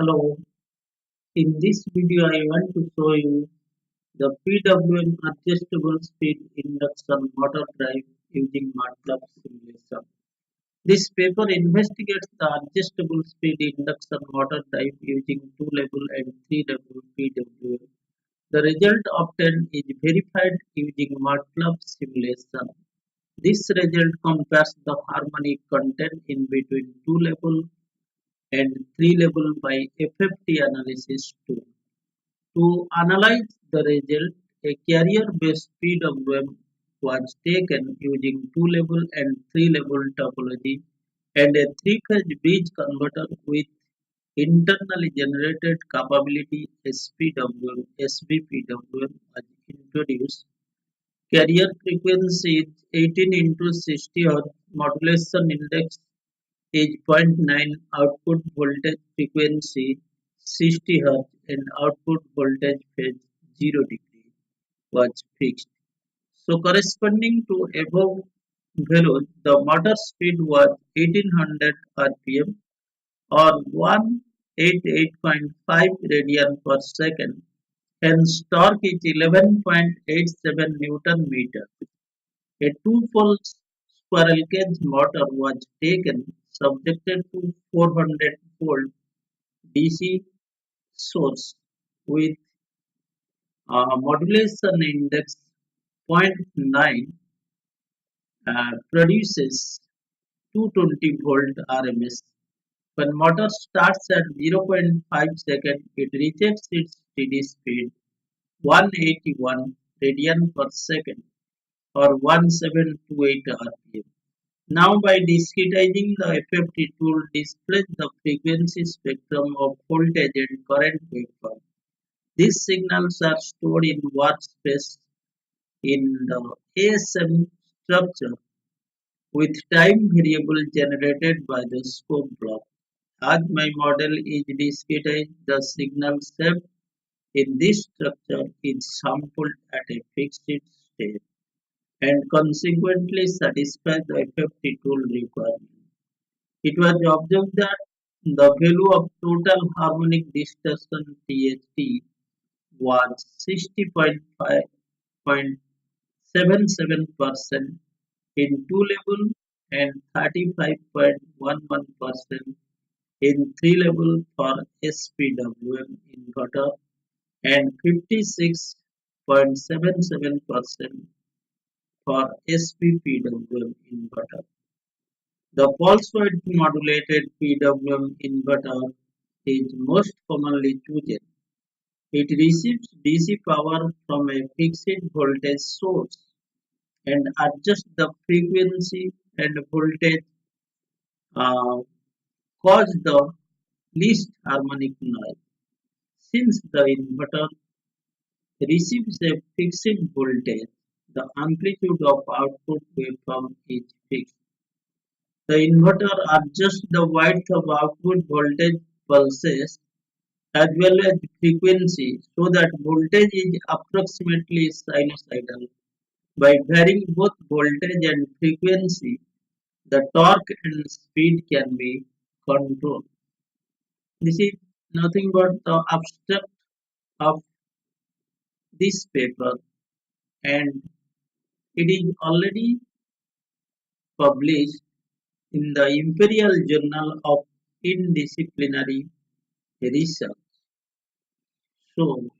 Hello, in this video I want to show you the PWM adjustable speed induction motor drive using MATLAB simulation. This paper investigates the adjustable speed induction motor drive using 2-level and 3-level PWM. The result obtained is verified using MATLAB simulation. This result compares the harmonic content in between 2-level and 3-level by FFT analysis tool. To analyze the result, a carrier-based PWM was taken using 2-level and 3-level topology and a 3-phase bridge converter with internally generated capability SPWM, SBPWM was introduced. Carrier frequency is 18 into 60 Hz, modulation index is zero point 0.9, output voltage frequency 60 Hz and output voltage phase 0 degree was fixed. So corresponding to above values, the motor speed was 1800 rpm or 188.5 radian per second, hence torque is 11.87 Newton meter. A two-pole squirrel cage motor was taken, subjected to 400-volt DC source with modulation index zero point 0.9, produces 220 volt RMS. When motor starts at 0.5 second, it reaches its steady speed 181 radian per second or 1728 rpm. Now by discretizing, the FFT tool displays the frequency spectrum of voltage and current waveform. These signals are stored in workspace in the ASM structure with time variable generated by the scope block. As my model is discretized, the signal shape in this structure is sampled at a fixed state and consequently satisfies the FFT tool requirement. It was observed that the value of total harmonic distortion THT was 60.77% in 2-level and 35.11% in 3-level for SPWM inverter and 56.77% for SPPWM inverter. The pulse width modulated PWM inverter is most commonly chosen. It receives DC power from a fixed voltage source and adjusts the frequency and voltage uh, cause the least harmonic noise. Since the inverter receives a fixed voltage, the amplitude of output waveform is fixed. The inverter adjusts the width of output voltage pulses as well as frequency so that voltage is approximately sinusoidal. By varying both voltage and frequency, the torque and speed can be controlled. This is nothing but the abstract of this paper, and it is already published in the Imperial Journal of Interdisciplinary Research. So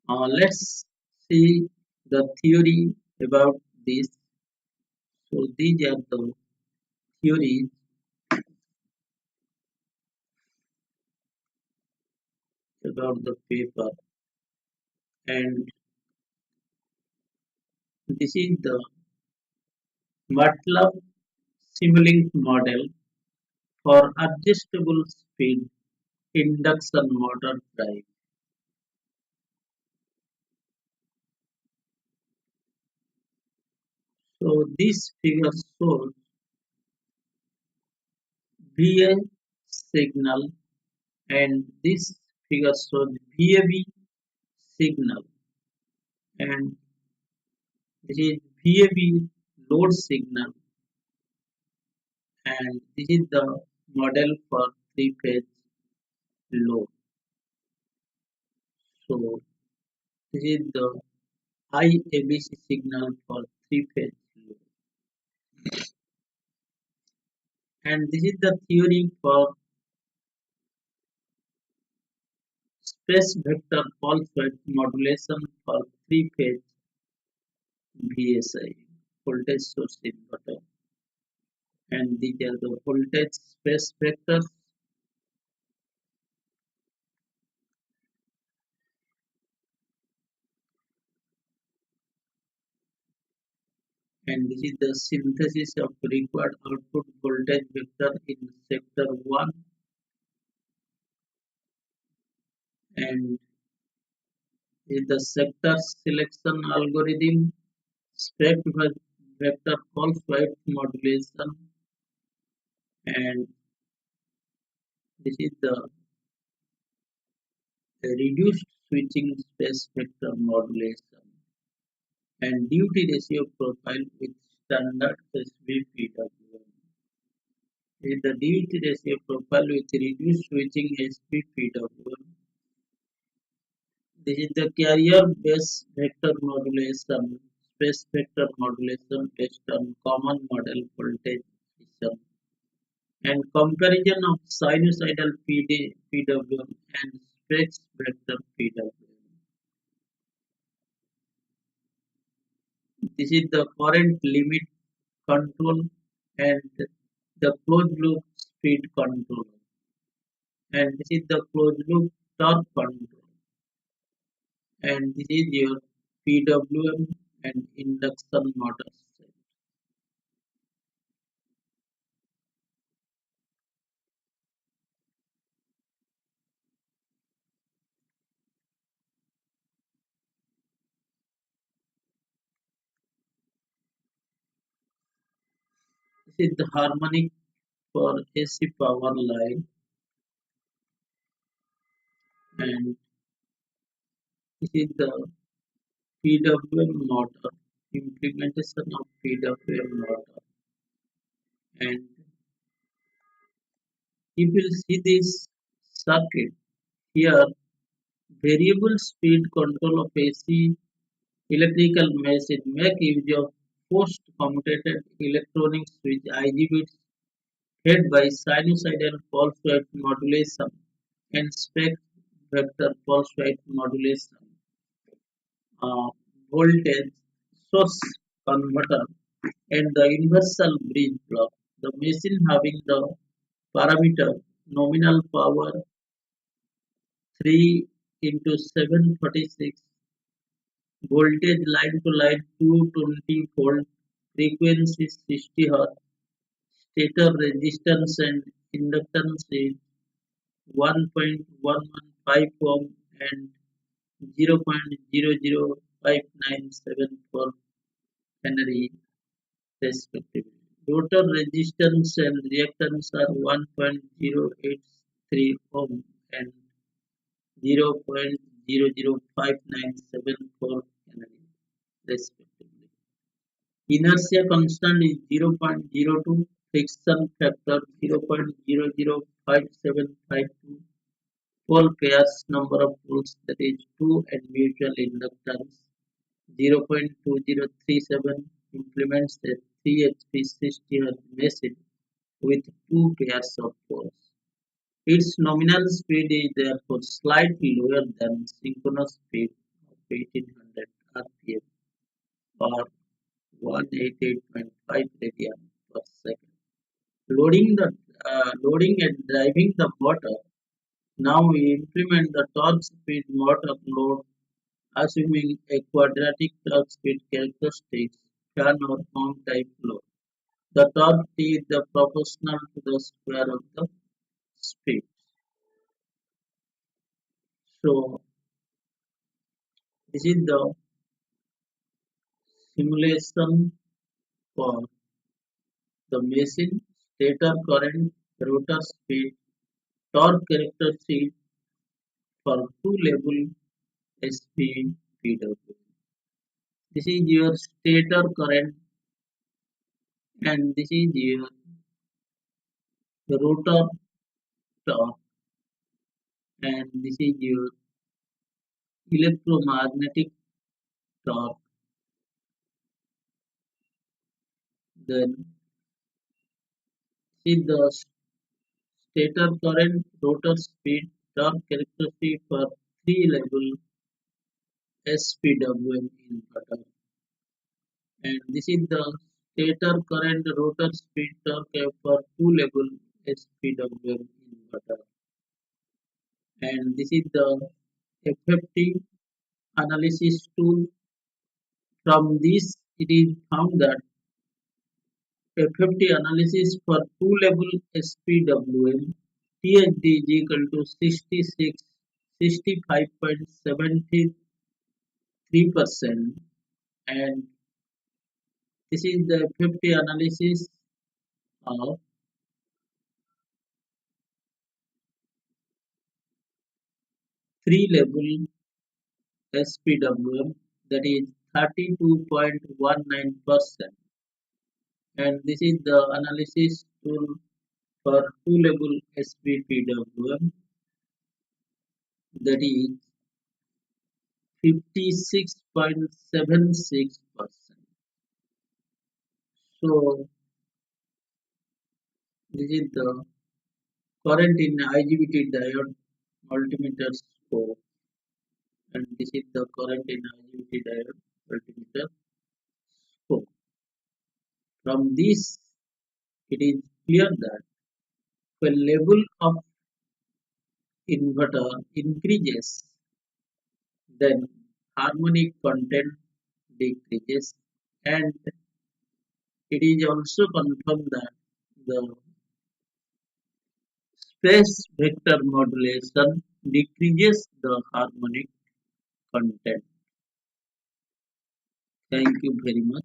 let's see the theory about this. So these are the theories about the paper, and this is the MATLAB Simulink model for adjustable speed induction motor drive. So this figure shows VA signal and this figure shows VAB signal, and this is VAB load signal, and this is the model for three-phase load. So this is the high ABC signal for three-phase load. And this is the theory for space vector pulse width modulation for three-phase VSI, voltage source inverter. And these are the voltage space vectors, and this is the synthesis of required output voltage vector in sector 1, and this is the sector selection algorithm, spec vector pulse width modulation, and this is the reduced switching space vector modulation and duty ratio profile with standard SVPWM. With the duty ratio profile with reduced switching SVPWM. This is the carrier base vector modulation, space vector modulation based on common model voltage system and comparison of sinusoidal PWM and space vector PWM. This is the current limit control and the closed loop speed control, and this is the closed loop torque control, and this is your PWM and induction motor set. This is the harmonic for AC power line, and this is the PWM motor, implementation of PWM motor, and you will see this circuit here. Variable speed control of AC electrical machine make use of post-commutated electronic switch IGBTs fed by sinusoidal pulse width modulation and spec vector pulse width modulation. Voltage source converter and the universal bridge block. The machine having the parameter nominal power 3 into 746, voltage line to line 220 volt, frequency 60 Hz, stator resistance and inductance is 1.115 ohm and 0.00597 Henry respectively. Rotor resistance and reactance are 1.083 ohm and 0.00597 Henry respectively. Inertia constant is 0.02, friction factor 0.005752, pole pairs number of poles that is 2 and mutual inductance 0.2037, implements a 3 HP 60 Hz machine with two pairs of poles. Its nominal speed is therefore slightly lower than synchronous speed of 1800 rpm or 188.5 radian per second. Loading and driving the motor. Now we implement the torque speed motor load assuming a quadratic torque speed characteristics fan or pump type load. The torque T is the proportional to the square of the speed. So this is the simulation for the machine, stator current, rotor speed, torque characteristics for two level SPPW. This is your stator current and this is your rotor torque, and this is your electromagnetic torque. Then see the stator current, rotor speed, torque characteristic for three-level SPWM inverter. And this is the stator current, rotor speed, torque for two-level SPWM inverter. And this is the FFT analysis tool. From this, it is found that FFT analysis for two-level SPWM THD is equal to 65.73%, and this is the FFT analysis of three-level SPWM, that is 32.19%, and this is the analysis tool for two-level SPPWM, that is 56.76%. So this is the current in IGBT diode multimeter scope, and this is the current in IGBT diode multimeter scope. From this, it is clear that when level of inverter increases, then harmonic content decreases, and it is also confirmed that the space vector modulation decreases the harmonic content. Thank you very much.